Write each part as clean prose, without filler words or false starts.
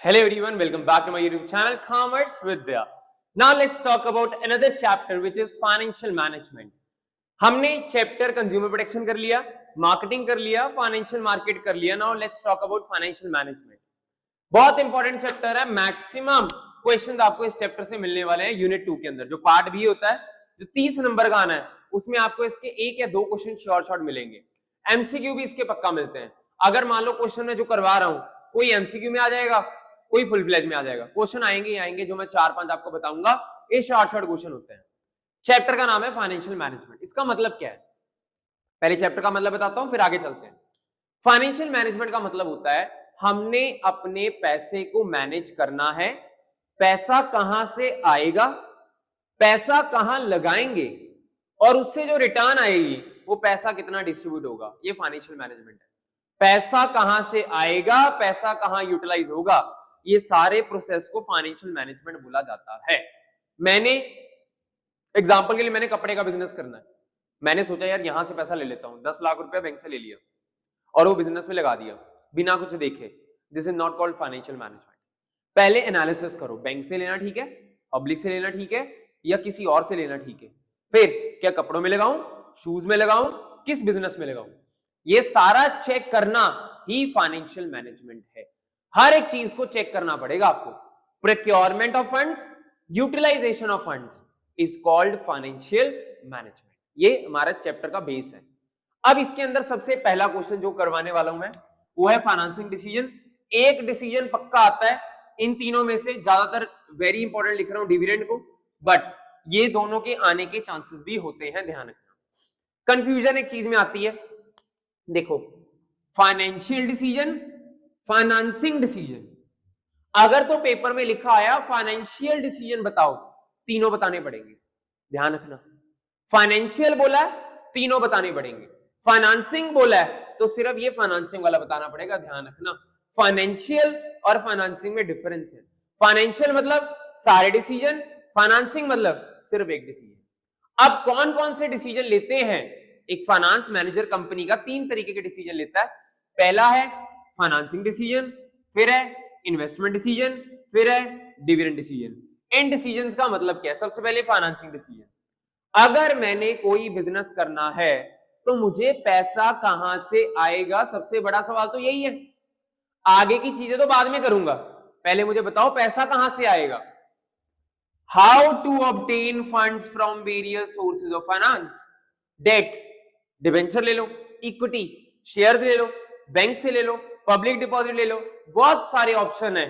Hello everyone, welcome back to my YouTube channel Commerce Vidya. Now let's talk about another chapter which is financial management. हमने chapter consumer protection कर लिया, marketing कर लिया, financial market कर लिया. Now let's talk about financial management. बहुत important chapter है. Maximum questions आपको इस चैप्टर से मिलने वाले हैं यूनिट 2 के अंदर. जो पार्ट बी होता है, जो 30 नंबर का आना है, उसमें आपको इसके एक या दो क्वेश्चन शॉर्ट मिलेंगे. एमसीक्यू भी इसके पक्का मिलते हैं. अगर मान लो क्वेश्चन में जो करवा रहा हूं कोई एमसीक्यू में आ जाएगा, कोई फुल फ्लैज में आ जाएगा. क्वेश्चन आएंगे जो मैं 4-5 आपको बताऊंगा, ये शॉर्ट क्वेश्चन होते हैं. चैप्टर का नाम है फाइनेंशियल मैनेजमेंट. इसका मतलब क्या है, पहले चैप्टर का मतलब बताता हूं, फिर आगे चलते हैं. फाइनेंशियल मैनेजमेंट का मतलब होता है हमने अपने पैसे को मैनेज करना है. पैसा कहां से आएगा, पैसा कहां लगाएंगे, और उससे जो रिटर्न आएगी वो पैसा कितना डिस्ट्रीब्यूट होगा. ये फाइनेंशियल मैनेजमेंट है. पैसा कहां से आएगा, पैसा कहां यूटिलाइज होगा, ये सारे प्रोसेस को फाइनेंशियल मैनेजमेंट बोला जाता है. मैंने एग्जांपल के लिए मैंने कपड़े का बिजनेस करना है. मैंने सोचा यार यहां से पैसा ले लेता हूं, 10 लाख रुपया बैंक से ले लिया और वो बिजनेस में लगा दिया बिना कुछ देखे. This is not called financial management. पहले एनालिसिस करो, बैंक से लेना ठीक है, पब्लिक से लेना ठीक है, या किसी और से लेना ठीक है. फिर क्या कपड़ों में लगाऊं, शूज में लगाऊं, किस बिजनेस में लगाऊं, ये सारा चेक करना ही फाइनेंशियल मैनेजमेंट है. हर एक चीज को चेक करना पड़ेगा आपको. Procurement of funds, utilization of funds is called financial management. ये हमारा चैप्टर का बेस है. अब इसके अंदर सबसे पहला क्वेश्चन जो करवाने वाला हूं मैं, वो है फाइनेंसिंग डिसीजन. एक डिसीजन पक्का आता है इन तीनों में से, ज्यादातर वेरी इंपॉर्टेंट लिख रहा हूं डिविडेंड को, बट ये दोनों के आने के चांसेस भी होते हैं, ध्यान रखना. कंफ्यूजन एक चीज में आती है, देखो फाइनेंशियल डिसीजन, फाइनेंसिंग डिसीजन. अगर तो पेपर में लिखा आया फाइनेंशियल डिसीजन बताओ, तीनों बताने पड़ेंगे. ध्यान रखना, फाइनेंशियल बोला है तीनों बताने पड़ेंगे, फाइनेंसिंग बोला है तो सिर्फ ये फाइनेंसिंग वाला बताना पड़ेगा. ध्यान रखना, फाइनेंशियल और फाइनेंसिंग में डिफरेंस है. फाइनेंशियल मतलब सारे डिसीजन, फाइनेंसिंग मतलब सिर्फ एक डिसीजन. अब कौन कौन से डिसीजन लेते हैं एक फाइनेंस मैनेजर कंपनी का? 3 तरीके के डिसीजन लेता है. पहला है फाइनेंसिंग डिसीजन, फिर है इन्वेस्टमेंट डिसीजन, फिर है डिविडेंड डिसीजन. इन डिसीजंस का मतलब क्या है? सबसे पहले फाइनेंसिंग डिसीजन. अगर मैंने कोई बिजनेस करना है तो मुझे पैसा कहां से आएगा, सबसे बड़ा सवाल तो यही है. आगे की चीजें तो बाद में करूंगा, पहले मुझे बताओ पैसा कहां से आएगा. How to obtain funds from various sources of finance. Debt, debenture ले लो, इक्विटी शेयर ले लो, बैंक से ले लो, पब्लिक डिपॉजिट ले लो, बहुत सारे ऑप्शन है.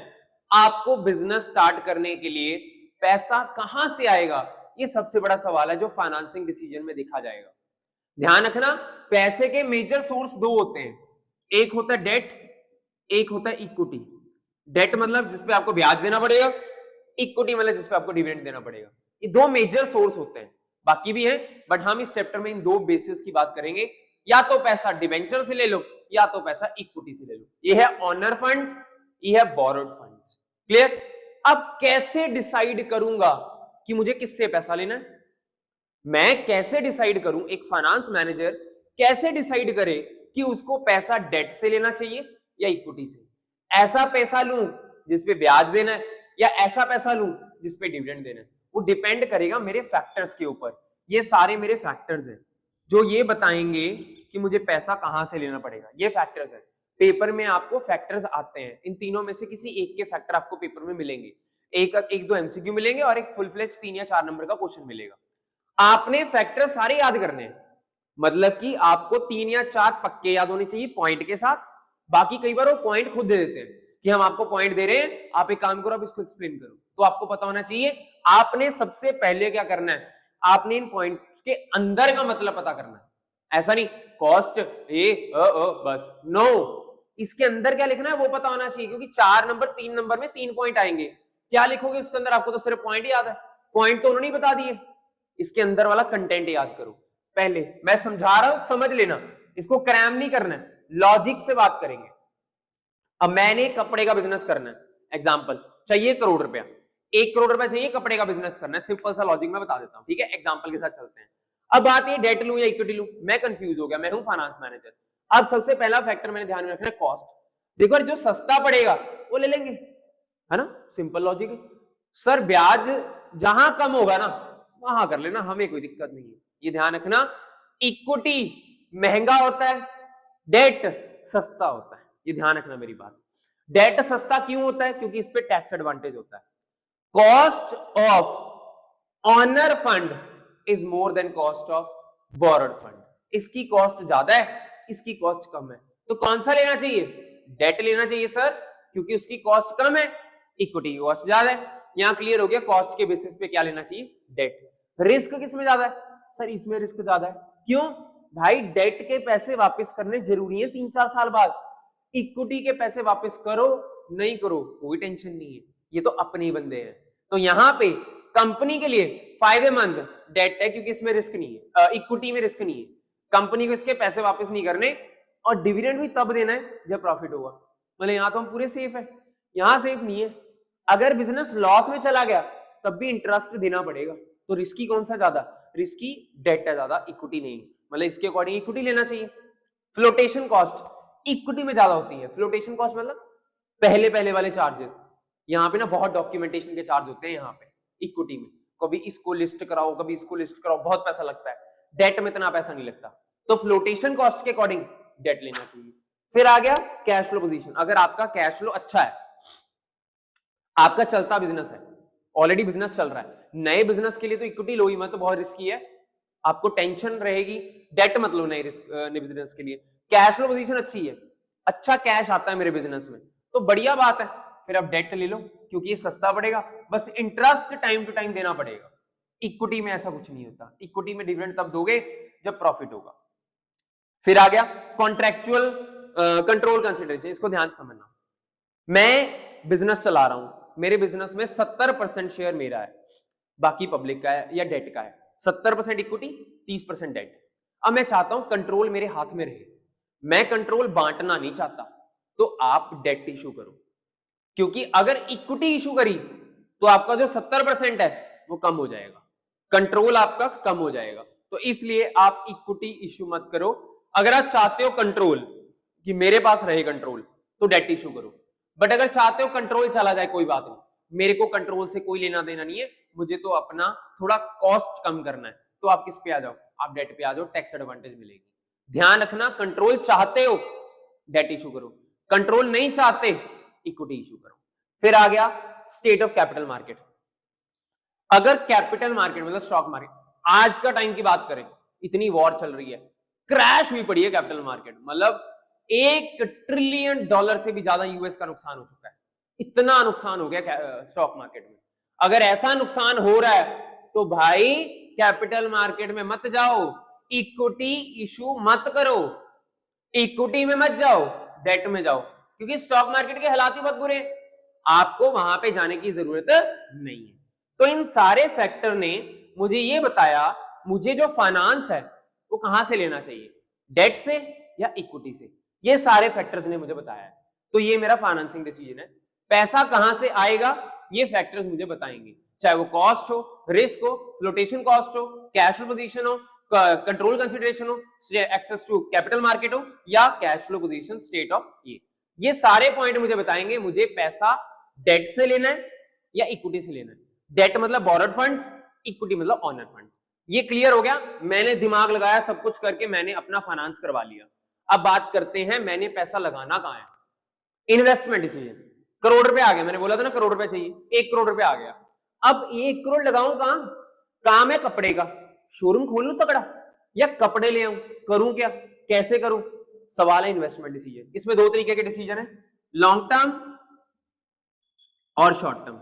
आपको बिजनेस स्टार्ट करने के लिए पैसा कहां से आएगा, ये सबसे बड़ा सवाल है जो फाइनेंसिंग डिसीजन में देखा जाएगा. ध्यान रखना, पैसे के मेजर सोर्स दो होते हैं. एक होता है डेट, एक होता है इक्विटी. डेट मतलब जिसपे आपको ब्याज देना पड़ेगा, इक्विटी मतलब जिसपे आपको डिविडेंड देना पड़ेगा. ये दो मेजर सोर्स होते हैं, बाकी भी हैं, बट हम इस चैप्टर में इन दो बेसिस की बात करेंगे. या तो पैसा डिबेंचर से ले लो, या तो पैसा इक्विटी से ले लो. ये है ऑनर फंड्स, ये है बोरोड फंड्स. क्लियर? अब कैसे डिसाइड करूंगा कि मुझे किससे पैसा लेना है? मैं कैसे डिसाइड करूं, एक फाइनेंस मैनेजर कैसे डिसाइड करे कि उसको पैसा डेट से लेना चाहिए या इक्विटी से? ऐसा पैसा लूं जिसपे ब्याज देना है, या ऐसा पैसा लूं जिसपे डिविडेंड देना है? वो डिपेंड करेगा मेरे फैक्टर्स के ऊपर. ये सारे मेरे फैक्टर्स हैं जो ये बताएंगे कि मुझे पैसा कहां से लेना पड़ेगा. ये फैक्टर्स हैं. पेपर में आपको फैक्टर्स आते हैं, इन तीनों में से किसी एक के फैक्टर आपको पेपर में मिलेंगे. एक दो एमसीक्यू मिलेंगे और एक फुल फ्लेज 3 या 4 नंबर का क्वेश्चन मिलेगा. आपने फैक्टर सारे याद करने हैं, मतलब कि आपको 3 या 4 पक्के याद होने चाहिए पॉइंट के साथ. बाकी कई बार वो पॉइंट खुद दे देते हैं कि हम आपको पॉइंट दे रहे हैं, आप एक काम करो, आप इसको एक्सप्लेन करो. तो आपको पता होना चाहिए आपने सबसे पहले क्या करना है, आपने इन पॉइंट्स के अंदर का मतलब पता करना है. ऐसा नहीं कॉस्ट बस, नो. इसके अंदर क्या लिखना है वो पता होना चाहिए, क्योंकि 4 नंबर 3 नंबर में 3 पॉइंट आएंगे. क्या लिखोगे उसके अंदर? आपको तो सिर्फ पॉइंट याद है, पॉइंट तो उन्होंने बता दिए. इसके अंदर वाला कंटेंट याद करो. पहले मैं समझा रहा हूं, समझ लेना, इसको क्रैम नहीं करना है, लॉजिक से बात करेंगे. अब मैंने कपड़े का बिजनेस करना है, एग्जांपल चाहिए 1 करोड़ रुपया. 1 करोड़ रुपया चाहिए, कपड़े का बिजनेस करना है. सिंपल सा लॉजिक मैं बता देता हूं, ठीक है? एग्जांपल के साथ चलते हैं. अब बात ये डेट लूं या इक्विटी लूं, मैं कंफ्यूज हो गया, मैं हूं फाइनेंस मैनेजर. अब सबसे पहला फैक्टर मैंने ध्यान में रखना है कॉस्ट. देखो जो सस्ता पड़ेगा वो ले लेंगे, है ना, सिंपल लॉजिक है। सर ब्याज जहां कम होगा ना वहां कर लेना, हमें कोई दिक्कत नहीं है। ये ध्यान रखना, इक्विटी महंगा होता है, डेट सस्ता होता है, ये ध्यान रखना मेरी बात। डेट सस्ता क्यों होता है? क्योंकि इस पे टैक्स एडवांटेज होता है। Cost of owner fund is more than cost of borrowed fund. इसकी कॉस्ट ज्यादा है, इसकी कॉस्ट कम है, तो कौन सा लेना चाहिए? डेट लेना चाहिए सर, क्योंकि उसकी कॉस्ट कम है, इक्विटी की कॉस्ट ज्यादा है। यहां क्लियर हो गया, कॉस्ट के बेसिस पे क्या लेना चाहिए? डेट। रिस्क किसमें ज्यादा है? सर इसमें रिस्क ज्यादा है। क्यों भाई? डेट के पैसे वापस करने जरूरी है 3-4 साल बाद, इक्विटी के पैसे वापस करो नहीं करो कोई टेंशन नहीं है, ये तो अपने ही बंदे हैं। तो यहां पे कंपनी के लिए फायदेमंद डेट है, क्योंकि इसमें रिस्क नहीं है, इक्विटी में रिस्क नहीं है। कंपनी को इसके पैसे वापस नहीं करने, और डिविडेंड भी तब देना है जब प्रॉफिट होगा। मतलब यहां तो हम पूरे सेफ है, यहां सेफ नहीं है। अगर बिजनेस लॉस में चला गया तब भी इंटरेस्ट देना पड़ेगा। तो रिस्की कौन सा ज्यादा? रिस्की डेट है ज्यादा, इक्विटी नहीं। मतलब इसके अकॉर्डिंग इक्विटी लेना चाहिए। फ्लोटेशन कॉस्ट इक्विटी में ज्यादा होती है। फ्लोटेशन कॉस्ट मतलब पहले वाले चार्जेस। यहाँ पे ना बहुत डॉक्यूमेंटेशन के चार्ज होते हैं यहाँ पे इक्विटी में, कभी इसको लिस्ट कराओ कभी इसको लिस्ट कराओ, बहुत पैसा लगता है। डेट में इतना पैसा नहीं लगता, तो फ्लोटेशन कॉस्ट के अकॉर्डिंग डेट लेना चाहिए। फिर आ गया कैश फ्लो पोजीशन। अगर आपका कैश फ्लो अच्छा है, आपका चलता बिजनेस है, ऑलरेडी बिजनेस चल रहा है, नए बिजनेस के लिए तो इक्विटी लो ही मत, तो बहुत रिस्की है, आपको टेंशन रहेगी। डेट मत लो नए बिजनेस के लिए। कैश फ्लो पोजीशन अच्छी है, अच्छा कैश आता है मेरे बिजनेस में, तो बढ़िया बात है, फिर आप डेट ले लो, क्योंकि ये सस्ता पड़ेगा, बस इंटरेस्ट टाइम टू टाइम देना पड़ेगा। इक्विटी में ऐसा कुछ नहीं होता, इक्विटी में डिविडेंड तब दोगे जब प्रॉफिट होगा। फिर आ गया कॉन्ट्रेक्चुअल कंट्रोल कंसिडरेशन। इसको ध्यान से समझना, मैं बिजनेस चला रहा हूं, मेरे बिजनेस में 70% शेयर मेरा है, बाकी पब्लिक का है या डेट का है। 70% इक्विटी, 30% डेट। अब मैं चाहता हूं कंट्रोल मेरे हाथ में रहे, मैं कंट्रोल बांटना नहीं चाहता, तो आप डेट इशू करो, क्योंकि अगर इक्विटी इशू करी तो आपका जो 70% है वो कम हो जाएगा, कंट्रोल आपका कम हो जाएगा। तो इसलिए आप इक्विटी इशू मत करो। अगर आप चाहते हो कंट्रोल कि मेरे पास रहे कंट्रोल, तो डेट इशू करो। बट अगर चाहते हो कंट्रोल चला जाए, कोई बात नहीं, मेरे को कंट्रोल से कोई लेना देना नहीं है, मुझे तो अपना थोड़ा कॉस्ट कम करना है, तो आप किस पे आ जाओ? आप डेट पे आ जाओ, टैक्स एडवांटेज मिलेगी। ध्यान रखना, कंट्रोल चाहते हो डेट इशू करो, कंट्रोल नहीं चाहते इक्विटी इशू करो। फिर आ गया स्टेट ऑफ कैपिटल मार्केट। अगर कैपिटल मार्केट मतलब स्टॉक मार्केट, आज का टाइम की बात करें, इतनी वॉर चल रही है, क्रैश हुई पड़ी है कैपिटल मार्केट, मतलब $1 ट्रिलियन से भी ज्यादा यूएस का नुकसान हो चुका है, इतना नुकसान हो गया स्टॉक मार्केट में। अगर ऐसा नुकसान हो रहा है तो भाई कैपिटल मार्केट में मत जाओ, इक्विटी इशू मत करो, इक्विटी में मत जाओ, डेट में जाओ, क्योंकि स्टॉक मार्केट के हालात ही बहुत बुरे हैं, आपको वहां पे जाने की जरूरत नहीं है। तो इन सारे फैक्टर ने मुझे ये बताया, मुझे जो फाइनेंस है वो कहां से लेना चाहिए, डेट से या इक्विटी से, ये सारे फैक्टर्स ने मुझे बताया है। तो ये मेरा फाइनेंसिंग डिसीजन है। पैसा कहां से आएगा ये फैक्टर्स मुझे बताएंगे, चाहे वो कॉस्ट हो, रिस्क हो, फ्लोटेशन कॉस्ट हो, कैश फ्लो पोजीशन हो, कंट्रोल कंसिडरेशन हो, एक्सेस टू कैपिटल मार्केट हो, या cash flow position state of ये सारे पॉइंट मुझे बताएंगे मुझे पैसा डेट से लेना है या इक्विटी से लेना है। डेट मतलब बोरोड फंड्स, इक्विटी मतलब ऑनर फंड्स। ये क्लियर हो गया, मैंने दिमाग लगाया, सब कुछ करके मैंने अपना फाइनेंस करवा लिया। अब बात करते हैं मैंने पैसा लगाना कहां है, इन्वेस्टमेंट डिसीजन। करोड़ रुपए आ गया, मैंने बोला था ना करोड़ रुपए चाहिए, 1 करोड़ रुपए आ गया। अब 1 करोड़ लगाऊं कहां? काम है कपड़े का, शोरूम खोल लूं तगड़ा, या कपड़े ले आऊं, करूं क्या, कैसे करूं? सवाल है इन्वेस्टमेंट डिसीजन। इसमें 2 तरीके के डिसीजन है, लॉन्ग टर्म और शॉर्ट टर्म।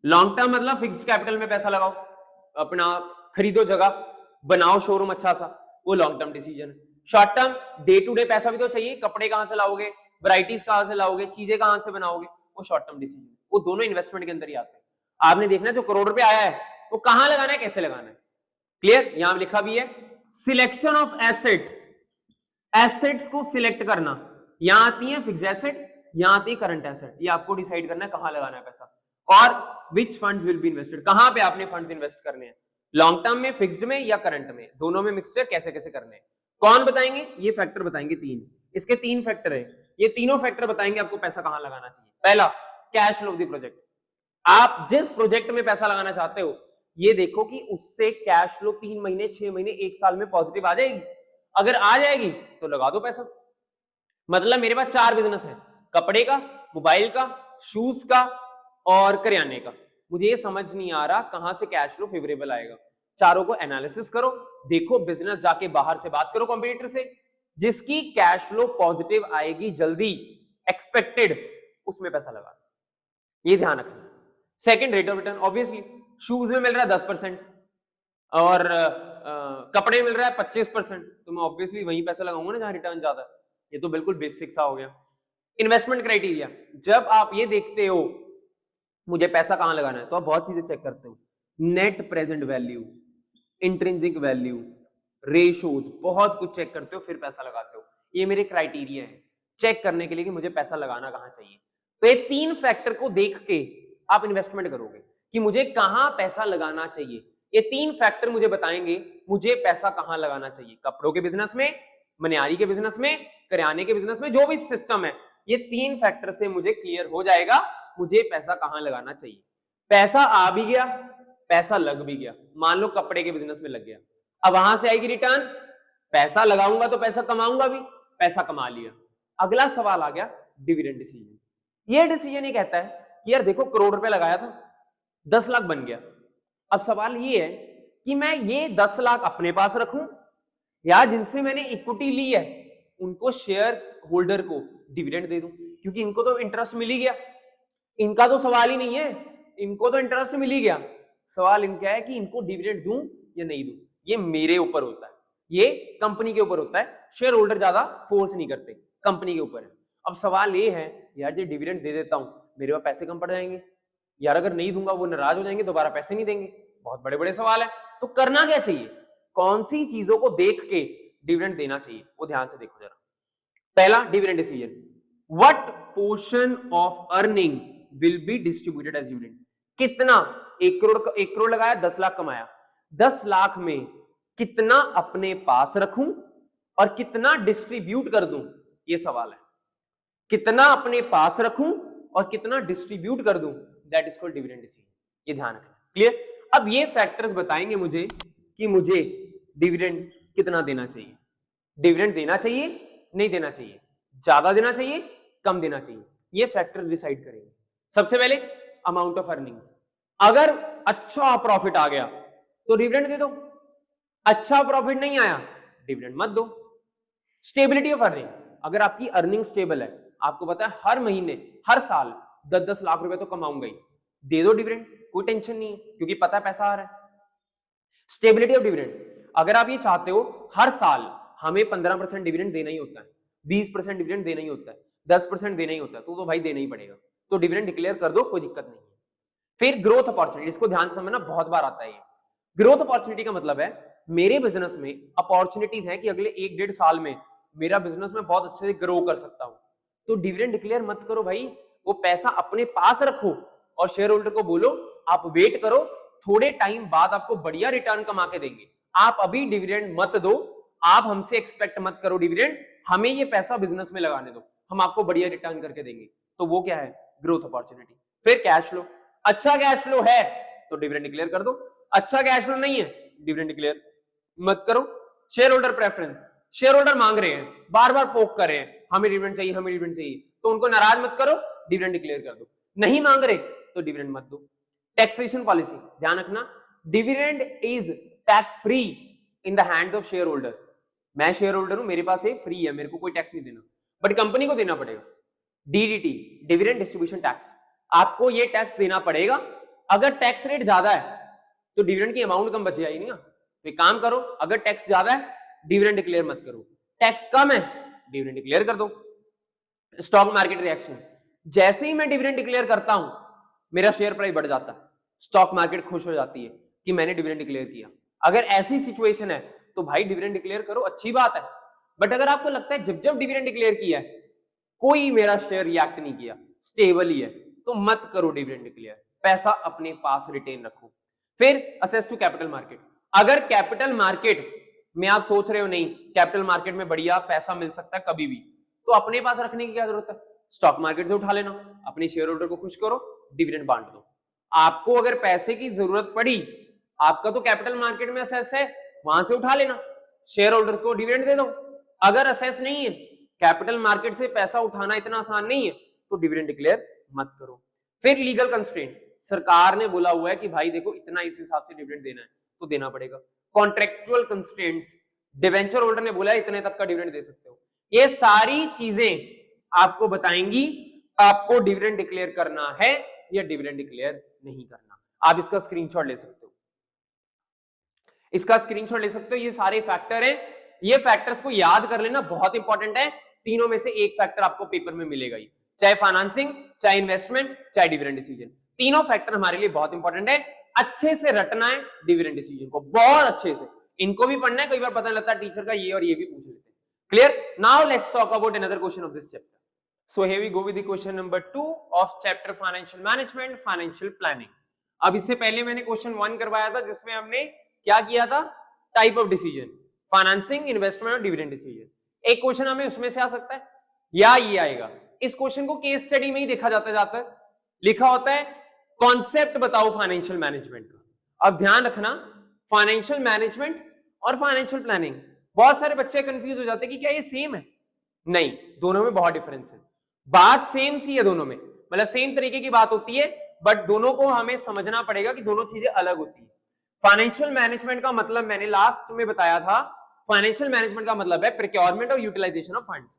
लॉन्ग टर्म मतलब फिक्स्ड कैपिटल में पैसा लगाओ, अपना खरीदो जगह, बनाओ शोरूम अच्छा सा, वो लॉन्ग टर्म डिसीजन है। Short term day to day पैसा भी तो चाहिए, कपड़े कहां से लाओगे, वैरायटीज कहां से लाओगे, चीजें कहां से बनाओगे, वो शॉर्ट टर्म डिसीजन। वो दोनों इन्वेस्टमेंट के अंदर ही आते हैं। आपने देखना जो करोड़ रुपए आया है वो कहां लगाना है, कैसे लगाना है, क्लियर? यहां लिखा भी है सिलेक्शन ऑफ एसेट्स, एसेट्स को सिलेक्ट करना। यहां आती है फिक्स्ड एसेट, यहां आती है करंट एसेट, ये आपको डिसाइड करना है कहां लगाना है पैसा, और विच फंड्स विल बी इन्वेस्टेड, कहां पे आपने फंड्स इन्वेस्ट करने हैं, लॉन्ग टर्म में, फिक्स्ड में या करंट में, दोनों में मिक्सचर कैसे कैसे करने हैं, कौन बताएंगे? ये फैक्टर बताएंगे 3। इसके 3 फैक्टर है, ये तीनों फैक्टर बताएंगे आपको पैसा कहां लगाना चाहिए। पहला, cash flow of the project. आप जिस प्रोजेक्ट में पैसा लगाना चाहते हो ये देखो कि उससे कैश फ्लो 3 महीने, 6 महीने, 1 साल में पॉजिटिव आ जाएगी। अगर आ जाएगी तो लगा दो पैसा। मतलब मेरे पास 4 बिजनेस है, कपड़े का, मोबाइल का, शूज का और करियाने का। मुझे ये समझ नहीं आ रहा कहां से कैश फ्लो फेवरेबल आएगा। चारों को एनालिसिस करो, देखो बिजनेस जाके बाहर से बात करो कॉम्पिटिटर से, जिसकी कैश फ्लो पॉजिटिव आएगी जल्दी एक्सपेक्टेड, उसमें पैसा लगा, ये ध्यान रखना। Second, rate of return. Obviously shoes में मिल रहा है 10% और कपड़े मिल रहा है 25%, तो मैं ऑब्वियसली वहीं पैसा लगाऊंगा ना जहां रिटर्न ज्यादा है। ये तो बिल्कुल बेसिक सा हो गया। इन्वेस्टमेंट क्राइटेरिया, जब आप ये देखते हो मुझे पैसा कहां लगाना है तो आप बहुत चीजें चेक करते हो, net present value, intrinsic value, ratios, बहुत कुछ चेक करते हो फिर पैसा लगाते हो। ये मेरे क्राइटेरिया है चेक करने के लिए कि मुझे पैसा लगाना कहां चाहिए। तो ये 3 फैक्टर को देख के आप इन्वेस्टमेंट करोगे कि मुझे कहां पैसा लगाना चाहिए। ये 3 फैक्टर मुझे बताएंगे मुझे पैसा कहां लगाना चाहिए। कपड़ों के बिजनेस में, मनियारी के बिजनेस में, करियाने के बिजनेस में, जो भी सिस्टम है, ये 3 फैक्टर से मुझे क्लियर हो जाएगा मुझे पैसा कहां लगाना चाहिए। पैसा आ भी गया, पैसा लग भी गया। मान लो कपड़े के बिजनेस में लग गया, अब वहां से आएगी रिटर्न, पैसा लगाऊंगा तो पैसा कमाऊंगा भी, पैसा कमा लिया। अगला सवाल आ गया डिविडेंड डिसीजन। ये डिसीजन ये कहता है कि यार देखो करोड़ रुपए लगाया था, 10 लाख बन गया। अब सवाल ये है कि मैं ये 10 लाख अपने पास रखूं या जिनसे मैंने इक्विटी ली है उनको शेयर होल्डर को डिविडेंड दे दूं, क्योंकि इनको तो इंटरेस्ट मिल ही गया। इनका तो सवाल ही नहीं है, इनको तो इंटरेस्ट मिल ही गया। सवाल इनका है कि इनको डिविडेंड दूं या नहीं दूं। ये मेरे ऊपर होता है, ये कंपनी के ऊपर होता है। शेयर होल्डर ज्यादा फोर्स नहीं करते, कंपनी के ऊपर है। अब सवाल ये है यार, ये डिविडेंड दे देता हूं, मेरे पास पैसे कम पड़ जाएंगे यार, अगर नहीं दूंगा वो नाराज हो जाएंगे, दोबारा पैसे नहीं देंगे। बहुत बड़े बड़े सवाल है। तो करना क्या चाहिए, कौन सी चीजों को देख के डिविडेंड देना चाहिए, वो ध्यान से देखो जरा। पहला dividend decision, what portion of earning will be distributed as dividend. कितना, 1 करोड़ लगाया, 10 लाख कमाया, 10 लाख में कितना अपने पास रखूं और कितना डिस्ट्रीब्यूट कर दूं, ये सवाल है। कितना अपने पास रखूं और कितना डिस्ट्रीब्यूट कर दूं, that is called dividend decision. ये ध्यान रखना, क्लियर। अब ये फैक्टर्स बताएंगे मुझे कि मुझे डिविडेंड कितना देना चाहिए, डिविडेंड देना चाहिए, नहीं देना चाहिए, ज्यादा देना चाहिए, कम देना चाहिए, ये फैक्टर डिसाइड करेंगे। सबसे पहले अमाउंट ऑफ अर्निंग्स। अगर अच्छा प्रॉफिट आ गया तो डिविडेंड दे दो, अच्छा प्रॉफिट नहीं आया डिविडेंड मत दो। स्टेबिलिटी ऑफ अर्निंग, अगर आपकी अर्निंग स्टेबल है, आपको पता है हर महीने, हर साल 10-10 लाख रुपए तो कमाऊंगा ही, दे दो डिविडेंड, कोई टेंशन नहीं है, क्योंकि पता है पैसा आ रहा है। स्टेबिलिटी ऑफ डिविडेंड, अगर आप ये चाहते हो हर साल हमें 15% डिविडेंड देना ही होता है, 20% डिविडेंड देना ही होता है, 10% देना ही होता है, तो भाई देना ही पड़ेगा, तो डिविडेंड डिक्लेयर कर दो, कोई दिक्कत नहीं है। फिर ग्रोथ अपॉर्चुनिटी, इसको ध्यान से समझना, बहुत बार आता है ये। ग्रोथ अपॉर्चुनिटी का मतलब है मेरे बिजनेस में अपॉर्चुनिटीज है कि अगले 1-1.5 साल में मेरा बिजनेस में बहुत अच्छे से ग्रो कर सकता हूं, तो डिविडेंड डिक्लेयर मत करो भाई, वो पैसा अपने पास रखो और शेयर होल्डर को बोलो आप वेट करो, थोड़े टाइम बाद आपको बढ़िया रिटर्न कमा के देंगे, आप अभी डिविडेंड मत दो, आप हमसे एक्सपेक्ट मत करो डिविडेंड, हमें ये पैसा बिजनेस में लगाने दो, हम आपको बढ़िया रिटर्न करके देंगे। तो वो क्या है, ग्रोथ अपॉर्चुनिटी। फिर कैश फ्लो, अच्छा कैश फ्लो है तो डिविडेंड डिक्लेयर कर दो, अच्छा कैश फ्लो नहीं है डिविडेंड डिक्लेयर मत करो। Share holder preference, share holder मांग रहे हैं, बार बार पोक कर रहे हैं हमें डिविडेंड चाहिए, हमें डिविडेंड चाहिए, तो उनको नाराज मत करो, डिविडेंड डिक्लेयर कर दो। नहीं मांग रहे तो डिविडेंड मत दो। टैक्सेशन पॉलिसी, ध्यान रखना, dividend is tax free in the hand of share holder. मैं शेयर होल्डर हूं, मेरे पास ये फ्री है, मेरे को कोई टैक्स नहीं देना, बट कंपनी को देना पड़ेगा। डीडीटी, डिविडेंड डिस्ट्रीब्यूशन टैक्स, आपको ये टैक्स देना पड़ेगा। अगर टैक्स रेट ज्यादा है तो डिविडेंड की अमाउंट कम बच जाएगी ना, तो एक काम करो, अगर टैक्स ज्यादा है डिविडेंड डिक्लेयर मत करो, टैक्स कम है डिविडेंड डिक्लेयर कर दो। स्टॉक मार्केट रिएक्शन, जैसे ही मैं डिविडेंड डिक्लेयर करता हूं मेरा शेयर प्राइस बढ़ जाता है, स्टॉक मार्केट खुश हो जाती है कि मैंने डिविडेंड डिक्लेयर किया। अगर ऐसी सिचुएशन है तो भाई डिविडेंड डिक्लेयर करो, अच्छी बात है। बट अगर आपको लगता है जब जब डिविडेंड डिक्लेयर किया है कोई मेरा शेयर रिएक्ट नहीं किया, स्टेबल ही है, तो मत करो डिविडेंड डिक्लेयर, पैसा अपने पास रिटेन रखो। फिर असेस टू कैपिटल मार्केट, अगर कैपिटल मार्केट में आप सोच रहे हो नहीं कैपिटल मार्केट में बढ़िया पैसा मिल सकता है कभी भी, तो अपने पास रखने की क्या जरूरत है, स्टॉक मार्केट से उठा लेना, अपने शेयर होल्डर को खुश करो, डिविडेंड बांट दो। आपको अगर पैसे की जरूरत पड़ी, आपका तो कैपिटल मार्केट में असेस है, वहां से उठा लेना, शेयर होल्डर्स को डिविडेंड दे दो। अगर असेस नहीं है, कैपिटल मार्केट से पैसा उठाना इतना आसान नहीं है, तो डिविडेंड डिक्लेयर मत करो। फिर लीगल कंस्ट्रेंट, सरकार ने बोला हुआ है कि भाई देखो इतना इस हिसाब से डिविडेंड देना है तो देना पड़ेगा। कॉन्ट्रेक्चुअल कंस्ट्रेंट्स, डिवेंचर होल्डर ने बोला इतने तक का डिविडेंड दे सकते हो। ये सारी चीजें आपको बताएंगी आपको डिविडेंड डिक्लेयर करना है या डिविडेंड डिक्लेयर नहीं करना। आप इसका स्क्रीनशॉट ले सकते हो, इसका स्क्रीनशॉट ले सकते हो। ये सारे फैक्टर हैं, ये फैक्टर्स को याद कर लेना, बहुत इंपॉर्टेंट है। तीनों में से एक फैक्टर आपको पेपर में मिलेगा ही, चाहे फाइनेंसिंग, चाहे इन्वेस्टमेंट, चाहे डिविडेंड डिसीजन। तीनों फैक्टर हमारे लिए बहुत इंपॉर्टेंट है। अच्छे से रटना है डिविडेंड डिसीजन को, बहुत अच्छे से। इनको भी पढ़ना है, कई बार पता नहीं लगता टीचर का, ये और ये भी पूछ लेते हैं। Clear? Now let's talk about another question of this chapter. So here we go with the question number 2 of chapter financial management, financial planning. अब इससे पहले मैंने क्वेश्चन 1 करवाया था जिसमें हमने क्या किया था, type of decision, financing, investment और डिविडेंड डिसीजन। एक क्वेश्चन हमें उसमें से आ सकता है या ये आएगा। इस क्वेश्चन को केस स्टडी में ही देखा जाता है, लिखा होता है कॉन्सेप्ट बताओ फाइनेंशियल मैनेजमेंट का। अब ध्यान रखना, फाइनेंशियल मैनेजमेंट और फाइनेंशियल प्लानिंग, बहुत सारे बच्चे कंफ्यूज हो जाते हैं कि क्या ये सेम है। नहीं, दोनों में बहुत डिफरेंस है। बात सेम सी है दोनों में, मतलब सेम तरीके की बात होती है, बट दोनों को हमें समझना पड़ेगा कि दोनों चीजें अलग होती है। फाइनेंशियल मैनेजमेंट का मतलब मैंने लास्ट में बताया था, फाइनेंशियल मैनेजमेंट का मतलब है प्रोक्योरमेंट और यूटिलाइजेशन ऑफ फंड्स।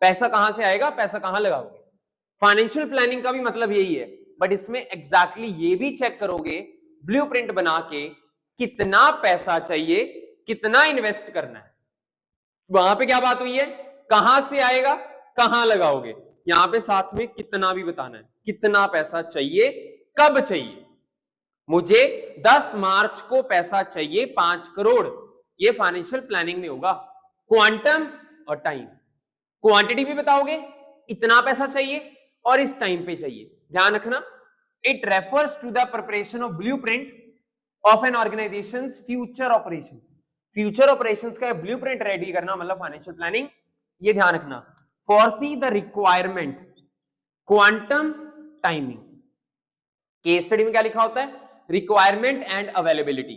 पैसा कहां से आएगा, पैसा कहां लगाओगे। फाइनेंशियल प्लानिंग का भी मतलब यही है, बट इसमें एग्जैक्टली ये भी चेक करोगे ब्लूप्रिंट बना के कितना पैसा चाहिए, कितना इन्वेस्ट करना है। वहां पे क्या बात हुई है, कहां से आएगा, कहां लगाओगे। यहां पे साथ में कितना भी बताना है, कितना पैसा चाहिए, कब चाहिए। मुझे 10 मार्च को पैसा चाहिए 5 करोड़, ये फाइनेंशियल प्लानिंग में होगा। क्वांटम और टाइम, क्वांटिटी भी बताओगे, इतना पैसा चाहिए और इस टाइम पे चाहिए। ध्यान रखना, it refers to the preparation of blueprint of an organisations future operation. Future operations का ब्लूप्रिंट रेडी करना मतलब फाइनेंशियल प्लानिंग। ये ध्यान रखना, foresee the requirement, quantum, timing। Case study में क्या लिखा होता है, रिक्वायरमेंट एंड अवेलेबिलिटी।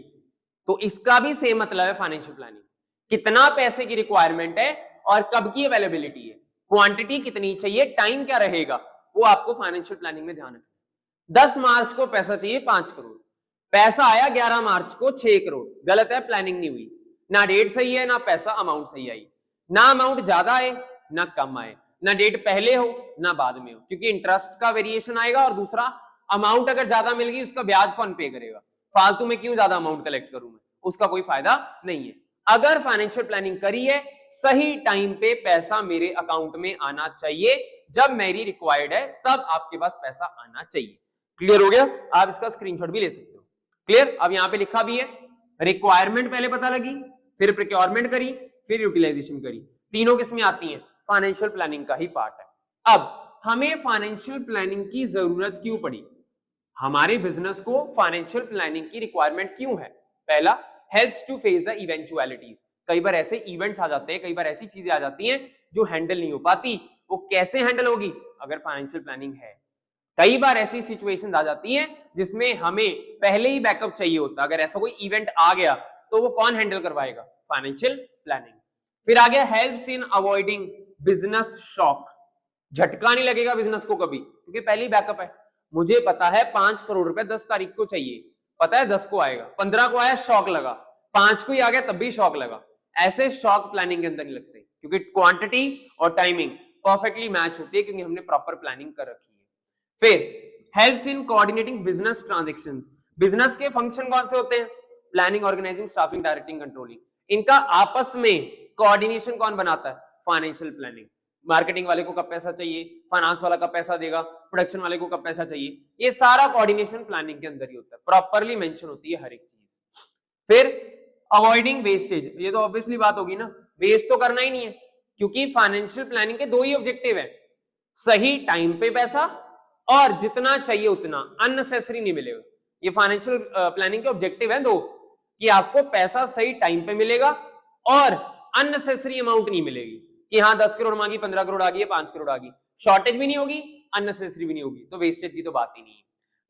तो इसका भी सेम मतलब है फाइनेंशियल प्लानिंग, कितना पैसे की रिक्वायरमेंट है और कब की अवेलेबिलिटी है, क्वांटिटी कितनी चाहिए, टाइम क्या रहेगा, वो आपको फाइनेंशियल प्लानिंग में ध्यान रखना। 10 मार्च को पैसा चाहिए 5 करोड़, पैसा आया 11 मार्च को 6 करोड़, गलत है, प्लानिंग नहीं हुई। ना डेट सही है, ना पैसा अमाउंट सही आई, ना अमाउंट ज्यादा आए ना कम आए, ना डेट पहले हो ना बाद में हो, क्योंकि इंटरेस्ट का वेरिएशन आएगा। और दूसरा, अमाउंट अगर ज्यादा मिल गई उसका ब्याज कौन पे करेगा, फालतू में क्यों ज्यादा अमाउंट कलेक्ट करूं मैं, उसका कोई फायदा नहीं है। अगर फाइनेंशियल प्लानिंग करी है, सही टाइम पे पैसा मेरे अकाउंट में आना चाहिए, जब मेरी रिक्वायर्ड है तब आपके पास पैसा आना चाहिए। क्लियर हो गया? आप इसका स्क्रीनशॉट भी ले सकते हो। क्लियर? अब यहां पे लिखा भी है, रिक्वायरमेंट पहले पता लगी, फिर प्रोक्योरमेंट करी, फिर यूटिलाइजेशन करी। तीनों किसमें आती हैं, फाइनेंशियल प्लानिंग का ही पार्ट है। अब हमें फाइनेंशियल प्लानिंग की जरूरत क्यों पड़ी, हमारे बिजनेस को फाइनेंशियल प्लानिंग की रिक्वायरमेंट क्यों है। पहला, हेल्प्स टू फेस द इवेंचुअलिटीज। कई बार ऐसे इवेंट्स आ जाते हैं, कई बार ऐसी चीजें आ जाती हैं जो हैंडल नहीं हो पाती, वो कैसे हैंडल होगी, अगर फाइनेंशियल प्लानिंग है। कई बार ऐसी सिचुएशंस आ जाती हैं जिसमें हमें पहले ही बैकअप चाहिए होता, अगर ऐसा कोई इवेंट आ गया तो वो कौन हैंडल करवाएगा, फाइनेंशियल प्लानिंग। फिर आ गया helps in avoiding business shock, झटका नहीं लगेगा बिजनेस को कभी, क्योंकि पहली बैकअप है। मुझे पता है 5 करोड़ रुपए 10 तारीख को चाहिए, पता है 10 को आएगा, 15 को आया शॉक लगा, 5 को ही आ गया तब भी शॉक लगा। ऐसे शॉक प्लानिंग के अंदर नहीं लगते, क्योंकि क्वांटिटी और टाइमिंग परफेक्टली मैच होती है, क्योंकि हमने प्रॉपर प्लानिंग कर रखी है। फिर helps in coordinating business transactions. Business के फंक्शन कौन से होते हैं, planning, organising, staffing, directing, controlling. इनका आपस में कोऑर्डिनेशन कौन बनाता है, फाइनेंशियल प्लानिंग। मार्केटिंग वाले को कब पैसा चाहिए, फाइनेंस वाला कब पैसा देगा, प्रोडक्शन वाले को कब पैसा चाहिए, ये सारा कोऑर्डिनेशन प्लानिंग के अंदर ही होता है, प्रॉपरली मेंशन होती है हर एक चीज। फिर अवॉइडिंग वेस्टेज, ये तो ऑब्वियसली बात होगी ना, वेस्ट तो करना ही नहीं है, क्योंकि फाइनेंशियल प्लानिंग के 2 ही ऑब्जेक्टिव है, सही टाइम पे पैसा और जितना चाहिए उतना, अननेसेसरी नहीं मिलेगा। ये फाइनेंशियल प्लानिंग के ऑब्जेक्टिव है 2, कि आपको पैसा सही टाइम पे मिलेगा और अननेसेसरी अमाउंट नहीं मिलेगी। कि हाँ 10 करोड़ मांगी, 15 करोड़ आ गई है, 5 करोड़ आ गई, शॉर्टेज भी नहीं होगी, अननेसेसरी भी नहीं होगी, तो वेस्टेज की तो बात ही नहीं है।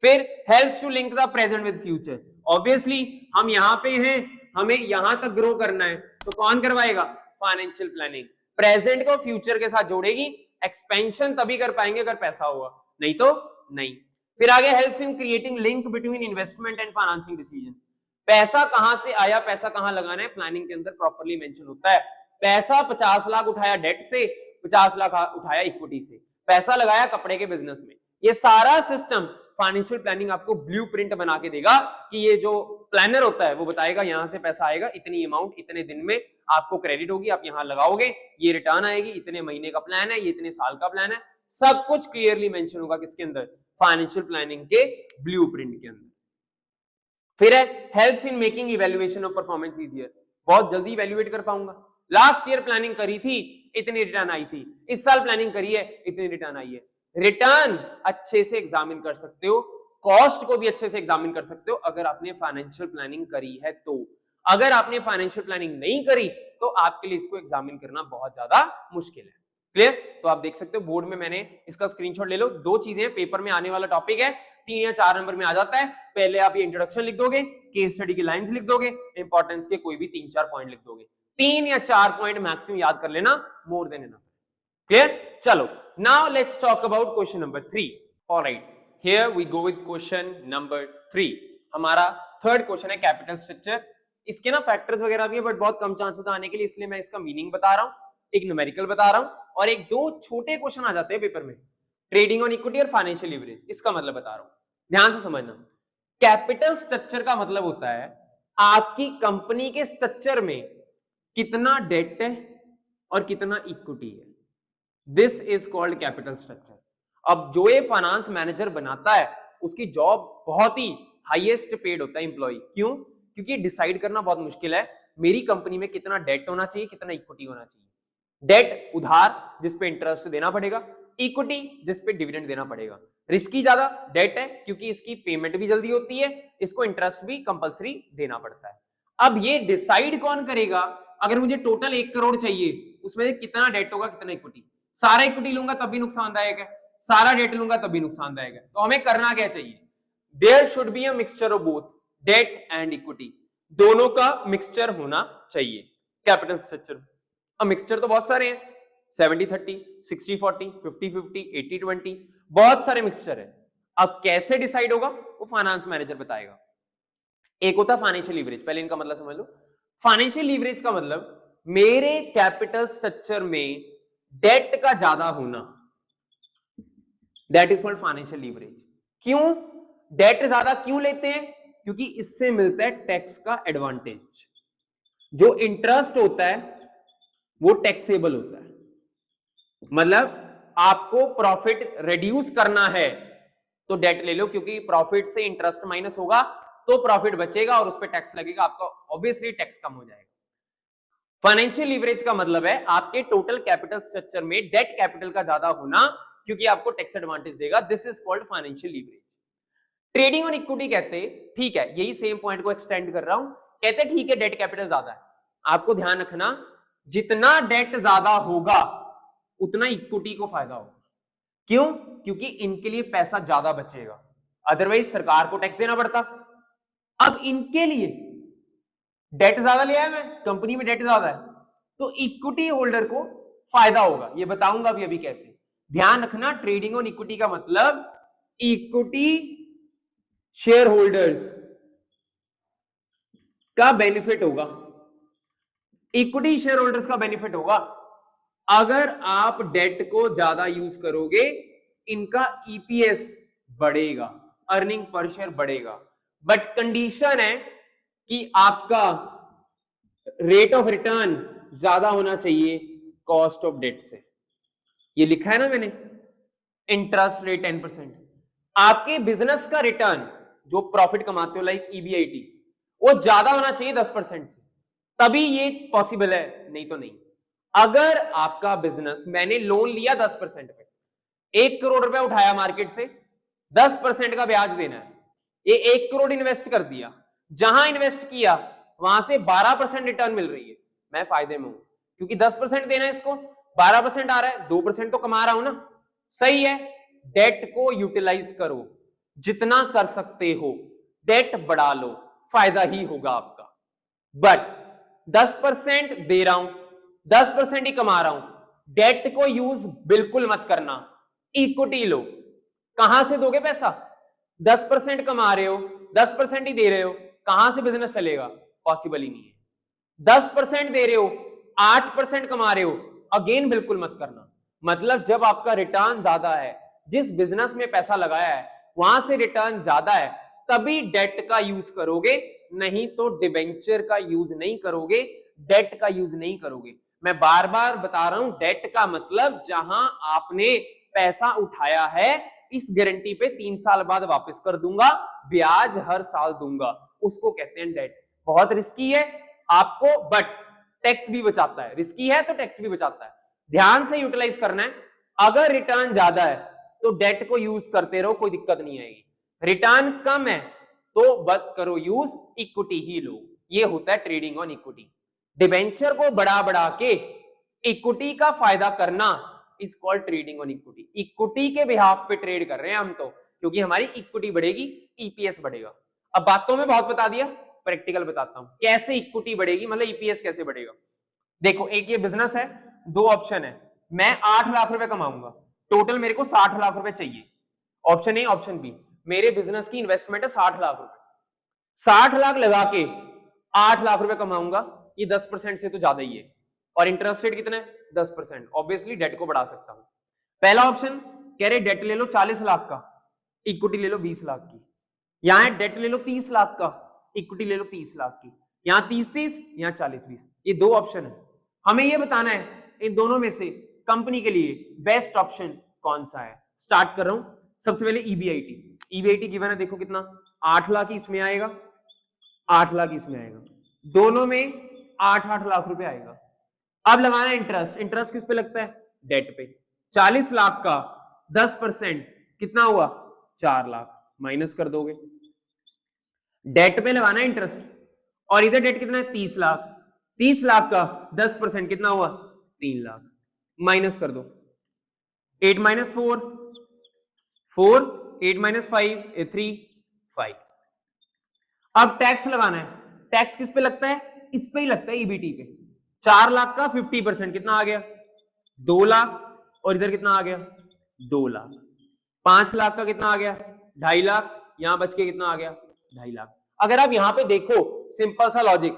फिर helps to link the present with future, obviously हम यहाँ पे हैं, हमें यहां तक ग्रो करना है, तो कौन करवाएगा? Financial planning. प्रेजेंट को फ्यूचर के साथ जोड़ेगी, एक्सपेंशन तभी कर पाएंगे अगर पैसा होगा, नहीं तो नहीं। फिर आगे helps in creating link between investment and financing decision, पैसा कहां से आया, पैसा कहां लगाना है, प्लानिंग के अंदर प्रॉपर्ली मेंशन होता है। पैसा 50 लाख उठाया डेट से, 50 लाख उठाया इक्विटी से, पैसा लगाया कपड़े के बिजनेस में, ये सारा सिस्टम फाइनेंशियल प्लानिंग आपको ब्लूप्रिंट बना के देगा कि ये जो प्लानर होता है वो बताएगा यहां से पैसा आएगा, इतनी अमाउंट इतने दिन में आपको क्रेडिट होगी, आप यहां लगाओगे, ये रिटर्न आएगी, इतने महीने का प्लान है, ये इतने साल का प्लान है, सब कुछ क्लियरली मेंशन होगा किसके अंदर? फाइनेंशियल प्लानिंग के ब्लूप्रिंट के अंदर। फिर है helps in making evaluation of performance easier, बहुत जल्दी इवैल्यूएट कर पाऊंगा, लास्ट ईयर प्लानिंग करी थी, इतनी रिटर्न आई थी, इस साल प्लानिंग करी है, इतनी रिटर्न आई है, रिटर्न अच्छे से एग्जामिन कर सकते हो, कॉस्ट को भी अच्छे से एग्जामिन कर सकते हो अगर आपने फाइनेंशियल प्लानिंग करी है तो। अगर आपने फाइनेंशियल प्लानिंग नहीं करी तो आपके लिए इसको एग्जामिन करना बहुत ज्यादा मुश्किल है। क्लियर? तो आप देख सकते हो बोर्ड में मैंने इसका स्क्रीनशॉट ले लो, दो चीजें, पेपर में आने वाला टॉपिक है, 3 या 4 नंबर में आ जाता है, पहले आप ये इंट्रोडक्शन लिख दोगे, केस स्टडी की लाइंस लिख दोगे, इंपॉर्टेंस के कोई भी 3-4 पॉइंट लिख दोगे, 3 या 4 पॉइंट मैक्सिमम याद कर लेना, मोर देन इनफ। क्लियर? चलो, now let's talk about question number 3। Alright, here we go with question number 3। हमारा थर्ड क्वेश्चन है कैपिटल स्ट्रक्चर। इसके ना फैक्टर्स वगैरह भी है बट बहुत कम चांसेस आने के लिए, इसलिए मैं इसका मीनिंग बता रहा हूं, एक न्यूमेरिकल बता रहा हूं, और एक दो छोटे क्वेश्चन आ जाते हैं पेपर में, ट्रेडिंग ऑन इक्विटी और फाइनेंशियल लीवरेज, इसका मतलब बता रहा हूं, ध्यान से समझना। कैपिटल स्ट्रक्चर का मतलब होता है आपकी कंपनी के स्ट्रक्चर में कितना डेट है और कितना इक्विटी है, this is called capital structure. अब जो ये फाइनेंस मैनेजर बनाता है उसकी जॉब बहुत ही हाईएस्ट पेड होता है एम्प्लॉय, क्यों? क्योंकि डिसाइड करना बहुत मुश्किल है मेरी कंपनी में कितना डेट होना चाहिए, कितना इक्विटी होना चाहिए। डेट उधार जिस पे इंटरेस्ट देना पड़ेगा, इक्विटी जिस पे डिविडेंड देना पड़ेगा। रिस्की ज्यादा डेट है क्योंकि इसकी पेमेंट भी जल्दी होती है, इसको इंटरेस्ट भी कंपलसरी देना पड़ता है। अब ये डिसाइड कौन करेगा? अगर मुझे टोटल 1 करोड़ चाहिए, उसमें कितना डेट होगा, कितना इक्विटी? सारा इक्विटी लूंगा तब भी नुकसानदायक है, सारा डेट लूंगा तब भी नुकसानदायक है, तो हमें करना क्या चाहिए? There should be a mixture of both debt and equity, दोनों का मिक्सचर होना चाहिए कैपिटल स्ट्रक्चर। अब मिक्सचर तो बहुत सारे हैं, 70-30, 60-40, 50-50, 80-20, बहुत सारे मिक्सचर है। अब कैसे डिसाइड होगा वो फाइनेंस मैनेजर बताएगा। एक होता है फाइनेंशियल लीवरेज, पहले इनका मतलब समझ लो। फाइनेंशियल लीवरेज का मतलब मेरे कैपिटल स्ट्रक्चर में डेट का ज्यादा होना, that is called financial leverage. क्यों डेट ज्यादा क्यों लेते हैं? क्योंकि इससे मिलता है टैक्स का एडवांटेज, जो इंटरेस्ट होता है वो टैक्सेबल होता है, मतलब आपको प्रॉफिट रिड्यूस करना है तो डेट ले लो, क्योंकि प्रॉफिट से इंटरेस्ट माइनस होगा तो प्रॉफिट बचेगा और उस पर टैक्स लगेगा, आपका ऑब्वियसली टैक्स कम हो जाएगा। फाइनेंशियल लीवरेज का मतलब है आपके टोटल कैपिटल स्ट्रक्चर में डेट कैपिटल का ज्यादा होना, क्योंकि आपको टैक्स एडवांटेज देगा, this is called financial leverage. Trading और इक्विटी कहते हैं, ठीक है, यही सेम पॉइंट को एक्सटेंड कर रहा हूं, कहते हैं ठीक है डेट कैपिटल ज्यादा है, आपको ध्यान रखना जितना डेट ज्यादा होगा उतना इक्विटी को फायदा होगा। क्यों? क्योंकि इनके लिए पैसा ज्यादा बचेगा, अदरवाइज सरकार को टैक्स देना पड़ता। अब इनके लिए डेट ज्यादा लिया है, मैं कंपनी में डेट ज्यादा है, तो इक्विटी होल्डर को फायदा होगा, ये बताऊंगा भी अभी कैसे। ध्यान रखना ट्रेडिंग और इक्विटी का मतलब इक्विटी शेयर होल्डर्स का बेनिफिट होगा, इक्विटी शेयर होल्डर्स का बेनिफिट होगा। अगर आप डेट को ज्यादा यूज करोगे इनका ईपीएस बढ़ेगा, अर्निंग पर शेयर बढ़ेगा, बट कंडीशन है कि आपका रेट ऑफ रिटर्न ज्यादा होना चाहिए कॉस्ट ऑफ डेट से। ये लिखा है ना मैंने, इंटरेस्ट रेट 10%, आपके बिजनेस का रिटर्न जो प्रॉफिट कमाते हो लाइक ईबीआईटी, वो ज्यादा होना चाहिए 10% से, तभी ये पॉसिबल है, नहीं तो नहीं। अगर आपका बिजनेस, मैंने लोन लिया 10% पे, 1 करोड़ रुपया उठाया मार्केट से, 10% का ब्याज देना है, ये 1 करोड़ इन्वेस्ट कर दिया, जहां इन्वेस्ट किया वहां से 12% रिटर्न मिल रही है, मैं फायदे में हूं क्योंकि 10% देना है इसको, 12% आ रहा है, 2% तो कमा रहा हूं ना, सही है। डेट को यूटिलाइज करो, जितना कर सकते हो डेट बढ़ा लो, फायदा ही होगा आपका। बट 10% दे रहा हूं, 10% ही कमा रहा हूं, डेट को यूज बिल्कुल मत करना, इक्विटी लो। कहां से दोगे पैसा? 10% कमा रहे हो, 10% ही दे रहे हो, कहां से बिजनेस चलेगा? पॉसिबल ही नहीं है। 10% दे रहे हो, 8% कमा रहे हो, अगेन बिल्कुल मत करना। मतलब जब आपका रिटर्न ज्यादा है, जिस बिजनेस में पैसा लगाया है वहां से रिटर्न ज्यादा है, तभी डेट का यूज करोगे, नहीं तो डिबेंचर का यूज नहीं करोगे, डेट का यूज नहीं करोगे। मैं बार बार बता रहा हूं, डेट का मतलब जहां आपने पैसा उठाया है, इस गारंटी पे 3 साल बाद वापस कर दूंगा, ब्याज हर साल दूंगा, उसको कहते हैं डेट। बहुत रिस्की है आपको, बट टैक्स भी बचाता है। रिस्की है तो टैक्स भी बचाता है, ध्यान से यूटिलाइज करना है। अगर रिटर्न ज्यादा है तो डेट को यूज करते रहो, कोई दिक्कत नहीं आएगी। रिटर्न कम है तो मत करो यूज, इक्विटी ही लो। ये होता है ट्रेडिंग ऑन इक्विटी। डिबेंचर को बढ़ा बढ़ा के इक्विटी का फायदा करना is called trading on equity. Equity के बिहाफ पे ट्रेड कर रहे हैं हम तो, क्योंकि हमारी इक्विटी बढ़ेगी, ईपीएस बढ़ेगा। अब बातों में बहुत बता दिया, प्रैक्टिकल बताता हूं कैसे इक्विटी बढ़ेगी, मतलब ईपीएस कैसे बढ़ेगा। देखो, एक ये बिजनेस है, 2 ऑप्शन है। मैं 8 लाख रुपए कमाऊंगा, टोटल मेरे को 60 लाख रुपए चाहिए। Option A, option B. मेरे बिजनेस की इन्वेस्टमेंट है 60 लाख रुपए, 60 लाख लगा के 8 लाख रुपए कमाऊंगा, ये 10% से तो ज्यादा ही है। और इंटरेस्ट रेट कितना है? 10%। ऑब्वियसली डेट को बढ़ा सकता हूं। पहला ऑप्शन कह रहे डेट ले लो 40 लाख का, इक्विटी ले लो 20 लाख की। यहां डेट ले लो 30 लाख का, इक्विटी ले लो 30 लाख की। यहां 30-30, यहां 40-20। ये 2 ऑप्शन है। हमें ये बताना है इन दोनों में से कंपनी के लिए बेस्ट ऑप्शन कौन सा है। स्टार्ट कर रहा हूं। सबसे पहले ईबीआईटी। ईबीआईटी गिवन है, देखो कितना, 8 लाख इसमें आएगा, 8 लाख इसमें आएगा, दोनों में 8-8 लाख रुपए आएगा। अब लगाना इंटरेस्ट। इंटरेस्ट किस पे लगता है? डेट पे। 40 लाख का 10% कितना हुआ? 4 लाख। माइनस कर दोगे, डेट पे लगाना इंटरेस्ट, और इधर डेट कितना है? 30 लाख। 30 लाख का 10% कितना हुआ? 3 लाख। माइनस कर दो, 8 माइनस 4, 4, 8 माइनस 5, 3, 5। अब टैक्स लगाना है। टैक्स किस पे लगता है? इस पे ही लगता है, ईबीटी पे। 4 लाख का 50% कितना आ गया? 2 लाख। और इधर कितना आ गया? 2 लाख। 5 लाख का कितना आ गया? 2.5 लाख। यहां बच के कितना आ गया? 2.5 लाख। अगर आप यहां पे देखो, सिंपल सा लॉजिक,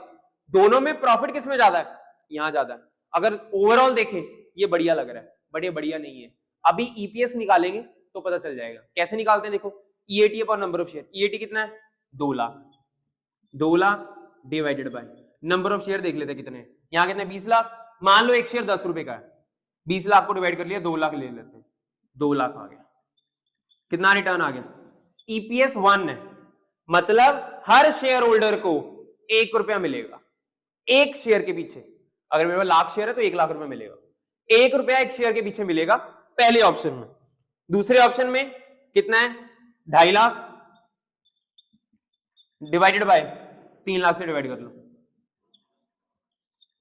दोनों में प्रॉफिट किसमें ज्यादा है? यहां ज्यादा है। अगर ओवरऑल देखें, ये बढ़िया लग रहा है, बड़े बढ़िया नहीं है। अभी ईपीएस निकालेंगे तो पता चल जाएगा। कैसे निकालते हैं? देखो, EAT upon number of share. EAT कितना है? 2 lakh. 2 lakh divided by number of share देख लेते हैं कितने हैं। यहां कितने? 20 लाख। मान लो एक शेयर 10 रुपए का है, 20 लाख को डिवाइड कर लिया, 2 लाख ले लेते हैं, 2 लाख आ गया। कितना रिटर्न आ गया? ईपीएस 1 है, मतलब हर शेयर होल्डर को 1 रुपया मिलेगा एक शेयर के पीछे। अगर मेरे पास लाख शेयर है तो 1 लाख रुपया मिलेगा, 1 रुपया एक शेयर के पीछे मिलेगा, पहले ऑप्शन में। दूसरे ऑप्शन में कितना है? 2.5 लाख डिवाइडेड बाय 3 लाख से डिवाइड कर लो,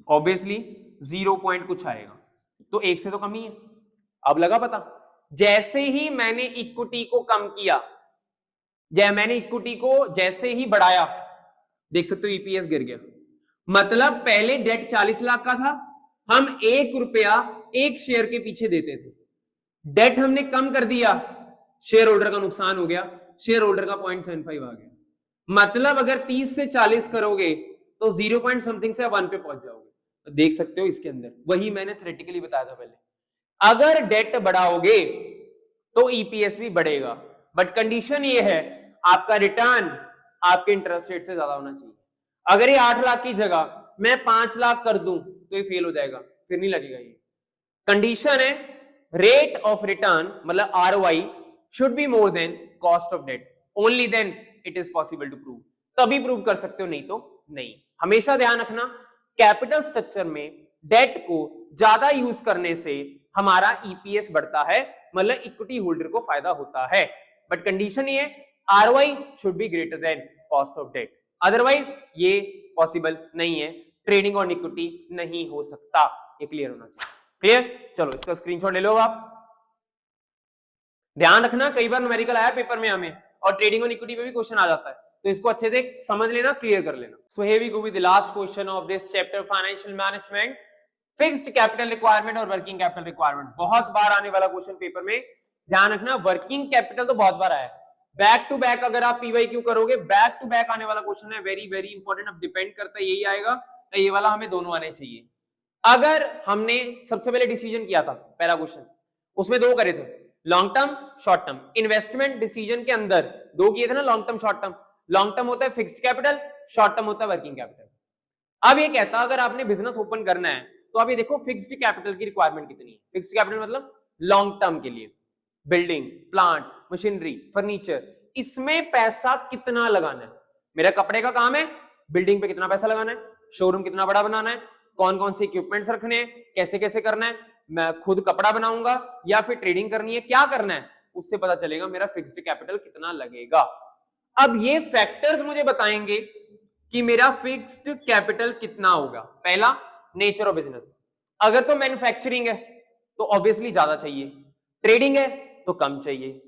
ऑब्वियसली 0 पॉइंट कुछ आएगा, तो 1 से तो कम ही है। अब लगा पता? जैसे ही मैंने इक्विटी को कम किया, मैंने इक्विटी को जैसे ही बढ़ाया, देख सकते हो ईपीएस गिर गया। मतलब पहले डेट 40 लाख का था, हम 1 रुपया एक शेयर के पीछे देते थे, डेट हमने कम कर दिया, शेयर होल्डर का नुकसान हो गया, शेयर होल्डर का 0.75 आ गया। मतलब अगर 30 से 40 करोगे तो 0 पॉइंट समथिंग से 1 पे पहुंच जाओगे। तो देख सकते हो इसके अंदर, वही मैंने थ्योरेटिकली बताया था पहले, अगर डेट बढ़ाओगे तो ईपीएस भी बढ़ेगा, बट कंडीशन ये है आपका रिटर्न आपके इंटरेस्ट रेट से ज्यादा होना चाहिए। अगर ये 8 लाख की जगह मैं 5 लाख कर दूं तो ये फेल हो जाएगा, फिर नहीं लगेगा। ये कंडीशन है, रेट ऑफ रिटर्न मतलब ROI should be more than cost of debt, only then it is possible to prove. तभी प्रूव कर सकते हो, नहीं तो नहीं। हमेशा ध्यान रखना, कैपिटल स्ट्रक्चर में डेट को ज्यादा यूज करने से हमारा ईपीएस बढ़ता है, मतलब इक्विटी होल्डर को फायदा होता है, बट कंडीशन ये ROI should be greater than cost of debt, otherwise ये पॉसिबल नहीं है, ट्रेडिंग ऑन इक्विटी नहीं हो सकता। ये क्लियर होना चाहिए। क्लियर? चलो इसका स्क्रीनशॉट ले लो आप। ध्यान रखना कई बार न्यूमेरिकल आया पेपर में हमें, और ट्रेडिंग और इक्विटी पे भी क्वेश्चन आ जाता है, तो इसको अच्छे से समझ लेना, क्लियर कर लेना। So here we go with the last question of this chapter financial management, fixed capital requirement और वर्किंग कैपिटल रिक्वायरमेंट। बहुत बार आने वाला क्वेश्चन पेपर में, ध्यान रखना। वर्किंग कैपिटल तो बहुत बार आया है, बैक टू बैक अगर आप पीवाईक्यू करोगे, बैक टू बैक आने वाला क्वेश्चन है, वेरी वेरी इंपॉर्टेंट। अब डिपेंड करता है यही आएगा तो ये वाला हमें दोनों आने चाहिए। अगर हमने सबसे पहले डिसीजन किया था पहला क्वेश्चन, उसमें दो करे थे, long term short term. Investment decision के अंदर दो किए थे ना, long term short term. Long term होता है फिक्स्ड कैपिटल, शॉर्ट टर्म होता है वर्किंग कैपिटल। अब ये कहता अगर आपने बिजनेस ओपन करना है तो आप ये देखो फिक्स्ड कैपिटल की रिक्वायरमेंट कितनी है। फिक्स्ड कैपिटल मतलब लॉन्ग टर्म के लिए, बिल्डिंग, प्लांट, मशीनरी, फर्नीचर, इसमें पैसा कितना लगाना है। मेरा कपड़े का काम है, बिल्डिंग पे कितना पैसा लगाना है, शोरूम कितना बड़ा बनाना है, कौन कौन से इक्विपमेंट्स रखने हैं, कैसे कैसे करना है, मैं खुद कपड़ा बनाऊंगा या फिर ट्रेडिंग करनी है, क्या करना है, उससे पता चलेगा मेरा फिक्स्ड कैपिटल कितना लगेगा। अब ये फैक्टर्स मुझे बताएंगे कि मेरा फिक्स्ड कैपिटल कितना होगा। पहला, नेचर ऑफ बिजनेस। अगर तो मैन्युफैक्चरिंग है तो ऑब्वियसली ज्यादा चाहिए, ट्रेडिंग है तो कम चाहिए।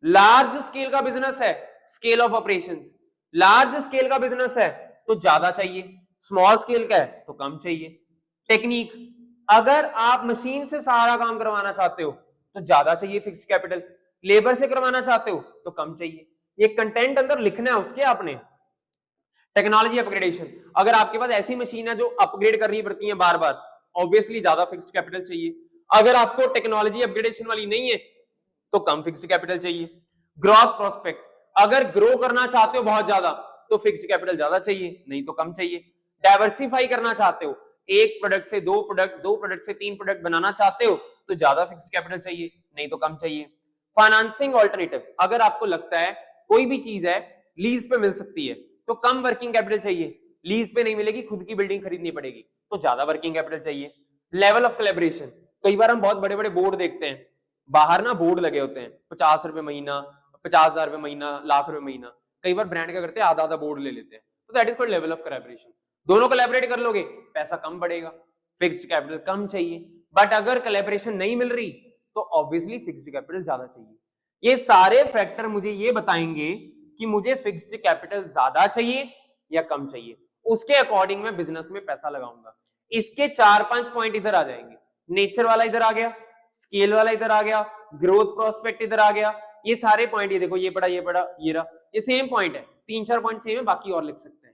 लार्ज स्केल का बिजनेस है, scale of operations, large scale का बिजनेस है तो ज्यादा चाहिए, स्मॉल स्केल का है तो कम चाहिए। टेक्निक, अगर आप मशीन से सारा काम करवाना चाहते हो तो ज्यादा चाहिए फिक्स्ड कैपिटल, लेबर से करवाना चाहते हो तो कम चाहिए। ये कंटेंट अंदर लिखना है उसके आपने। टेक्नोलॉजी अपग्रेडेशन, अगर आपके पास ऐसी मशीन है जो अपग्रेड करनी पड़ती है बार बार, ऑब्वियसली ज्यादा फिक्स्ड कैपिटल चाहिए। अगर आपको टेक्नोलॉजी अपग्रेडेशन वाली नहीं है तो कम फिक्स्ड कैपिटल चाहिए। ग्रोथ प्रोस्पेक्ट, अगर ग्रो करना चाहते हो बहुत ज्यादा तो फिक्स्ड कैपिटल ज्यादा चाहिए, नहीं तो कम चाहिए। डाइवर्सिफाई करना चाहते हो, एक प्रोडक्ट से दो प्रोडक्ट, दो प्रोडक्ट से तीन प्रोडक्ट बनाना चाहते हो तो ज्यादा फिक्स्ड कैपिटल चाहिए, नहीं तो कम चाहिए। फाइनेंसिंग ऑल्टरनेटिव, अगर आपको लगता है कोई भी चीज है लीज पे मिल सकती है तो कम वर्किंग कैपिटल चाहिए, लीज पे नहीं मिलेगी, खुद की बिल्डिंग खरीदनी पड़ेगी तो ज्यादा वर्किंग कैपिटल चाहिए। लेवल ऑफ कोलैबोरेशन, कई बार हम बहुत बड़े बड़े बोर्ड देखते हैं, बाहर ना बोर्ड लगे होते हैं 50 रुपए महीना, 50,000 रुपए महीना, लाख रुपए महीना। कई बार ब्रांड क्या करते हैं, आधा आधा बोर्ड ले लेते हैं, तो that is called level of collaboration. दोनों कोलैबोरेट कर लोगे पैसा कम बढ़ेगा, फिक्स्ड कैपिटल कम चाहिए। बट अगर कोलैबोरेशन नहीं मिल रही तो ऑब्वियसली फिक्स्ड कैपिटल ज्यादा चाहिए। ये सारे फैक्टर मुझे ये बताएंगे कि मुझे फिक्स्ड कैपिटल ज्यादा चाहिए या कम चाहिए, उसके अकॉर्डिंग मैं बिजनेस में पैसा लगाऊंगा। इसके 4-5 पॉइंट इधर आ जाएंगे, नेचर वाला इधर आ गया, स्केल वाला इधर आ गया, ग्रोथ प्रोस्पेक्ट इधर आ गया। ये सारे पॉइंट, ये देखो, ये पड़ा, ये पड़ा, ये रहा, ये सेम पॉइंट है, 3-4 पॉइंट सेम है, बाकी और लिख सकते हैं।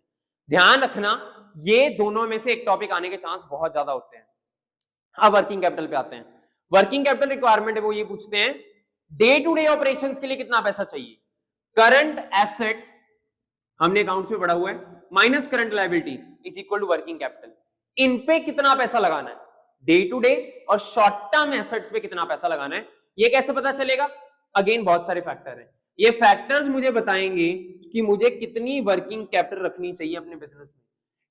ध्यान रखना ये दोनों में से एक टॉपिक आने के चांस बहुत ज्यादा होते हैं। अब वर्किंग कैपिटल पे आते हैं। वर्किंग कैपिटल रिक्वायरमेंट है वो ये पूछते हैं डे टू डे ऑपरेशंस के लिए कितना पैसा चाहिए। करंट एसेट हमने अकाउंट्स में पढ़ा हुआ है, minus current liability is equal to working capital. इन पे कितना पैसा लगाना है, डे टू डे और शॉर्ट टर्म एसेट्स पे कितना पैसा लगाना है, ये कैसे पता चलेगा। अगेन बहुत सारे फैक्टर हैं, ये फैक्टर्स मुझे बताएंगे कि मुझे कितनी वर्किंग कैपिटल रखनी चाहिए अपने बिजनेस में,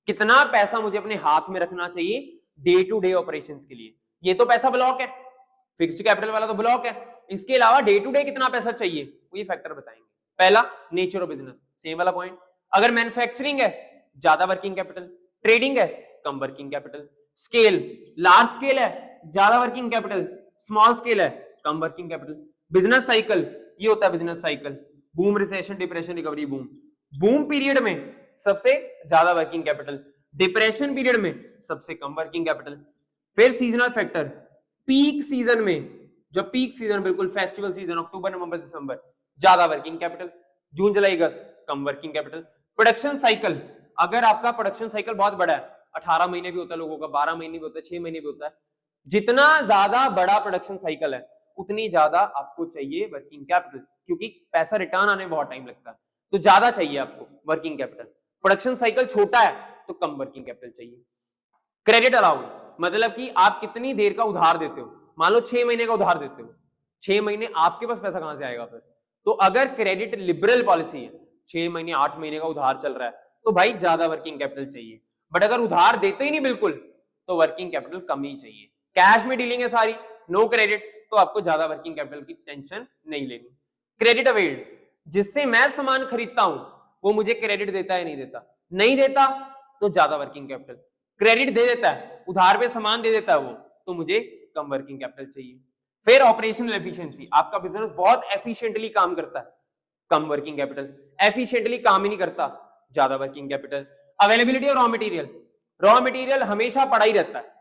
कितना पैसा मुझे अपने हाथ में रखना चाहिए डे टू डे ऑपरेशंस के लिए। ये तो पैसा ब्लॉक है, फिक्स्ड कैपिटल वाला तो ब्लॉक है, इसके अलावा डे टू डे कितना पैसा चाहिए वो ये फैक्टर बताएंगे। पहला, नेचर ऑफ बिजनेस, सेम वाला पॉइंट। अगर मैन्युफैक्चरिंग है ज्यादा वर्किंग कैपिटल, ट्रेडिंग है कम working capital. Scale, large scale है ज्यादा वर्किंग कैपिटल, स्मॉल स्केल है कम वर्किंग कैपिटल। बिजनेस साइकिल, ये होता है business cycle, boom, recession, depression, recovery. Boom, boom period में सबसे ज्यादा वर्किंग कैपिटल, डिप्रेशन पीरियड में सबसे कम वर्किंग कैपिटल। फिर सीजनल फैक्टर, पीक सीजन में, जब पीक सीजन बिल्कुल फेस्टिवल सीजन, अक्टूबर नवंबर दिसंबर, ज्यादा वर्किंग कैपिटल। जून जुलाई अगस्त कम वर्किंग कैपिटल। प्रोडक्शन साइकिल, अगर आपका प्रोडक्शन साइकिल बहुत बड़ा है, 18 महीने भी होता है लोगों का, 12 महीने भी होता है, 6 महीने भी होता है, जितना ज्यादा बड़ा प्रोडक्शन साइकिल है उतनी ज्यादा आपको चाहिए वर्किंग कैपिटल, क्योंकि पैसा रिटर्न आने में बहुत टाइम लगता है, तो ज्यादा चाहिए आपको वर्किंग कैपिटल। प्रोडक्शन साइकिल छोटा है तो कम वर्किंग कैपिटल चाहिए। क्रेडिट अलाउड, मतलब कि आप कितनी देर का उधार देते हो, मान लो 6 महीने का उधार देते हो, 6 महीने आपके पास पैसा कहां से आएगा फिर। तो अगर क्रेडिट लिबरल पॉलिसी है, 6 महीने 8 महीने का उधार चल रहा है, तो भाई ज्यादा वर्किंग कैपिटल चाहिए। बट अगर उधार देते ही नहीं बिल्कुल, तो वर्किंग कैपिटल कम ही चाहिए। कैश में डीलिंग है सारी, नो क्रेडिट, तो आपको ज्यादा वर्किंग कैपिटल की टेंशन नहीं लेनी। क्रेडिट अवेल्ड, जिससे मैं सामान खरीदता हूं वो मुझे क्रेडिट देता है नहीं देता, नहीं देता तो ज्यादा वर्किंग कैपिटल। क्रेडिट दे देता है, उधार पे सामान दे देता है वो, तो मुझे कम वर्किंग कैपिटल चाहिए। फिर ऑपरेशनल एफिशिएंसी, आपका बिजनेस बहुत एफिशिएंटली काम करता है, कम वर्किंग कैपिटल। एफिशिएंटली काम ही नहीं करता, ज्यादा working capital. Availability of raw material हमेशा पड़ा ही रहता है,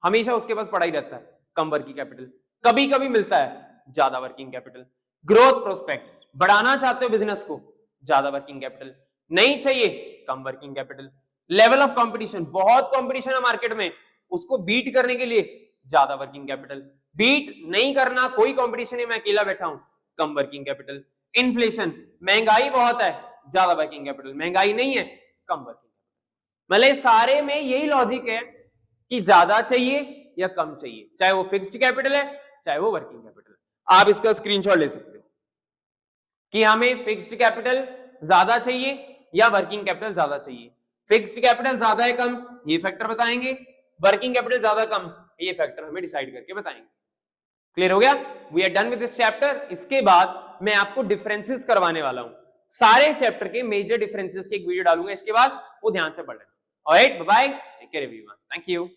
हमेशा उसके पास पड़ा ही रहता है, कम वर्किंग कैपिटल। कभी कभी मिलता है, ज्यादा वर्किंग कैपिटल। ग्रोथ प्रोस्पेक्ट, बढ़ाना चाहते हो बिजनेस को, ज्यादा वर्किंग कैपिटल। नहीं चाहिए, कम working capital. Level of competition, बहुत कंपटीशन है मार्केट में, उसको बीट करने के लिए ज्यादा वर्किंग कैपिटल। बीट नहीं करना, कोई कंपटीशन है, मैं अकेला बैठा हूं, कम वर्किंग कैपिटल। इन्फ्लेशन, महंगाई बहुत है, ज्यादा वर्किंग कैपिटल। महंगाई नहीं है, कम वर्किंग कैपिटल। मतलब सारे में यही लॉजिक है कि ज्यादा चाहिए या कम चाहिए, चाहे वो फिक्स्ड कैपिटल है चाहे वो वर्किंग कैपिटल। आप इसका स्क्रीनशॉट ले सकते हो कि हमें फिक्स्ड कैपिटल ज्यादा चाहिए या वर्किंग कैपिटल ज्यादा चाहिए। फिक्स्ड कैपिटल ज्यादा है कम, ये फैक्टर बताएंगे। वर्किंग कैपिटल ज्यादा कम, ये फैक्टर हमें डिसाइड करके बताएंगे। क्लियर हो गया? We are done with this chapter. इसके बाद मैं आपको डिफरेंसेस करवाने वाला हूं, सारे चैप्टर के मेजर डिफरेंसेस की एक वीडियो डालूंगा इसके बाद, वो ध्यान से पढ़ लेना। Alright, bye bye, take care everyone, thank you.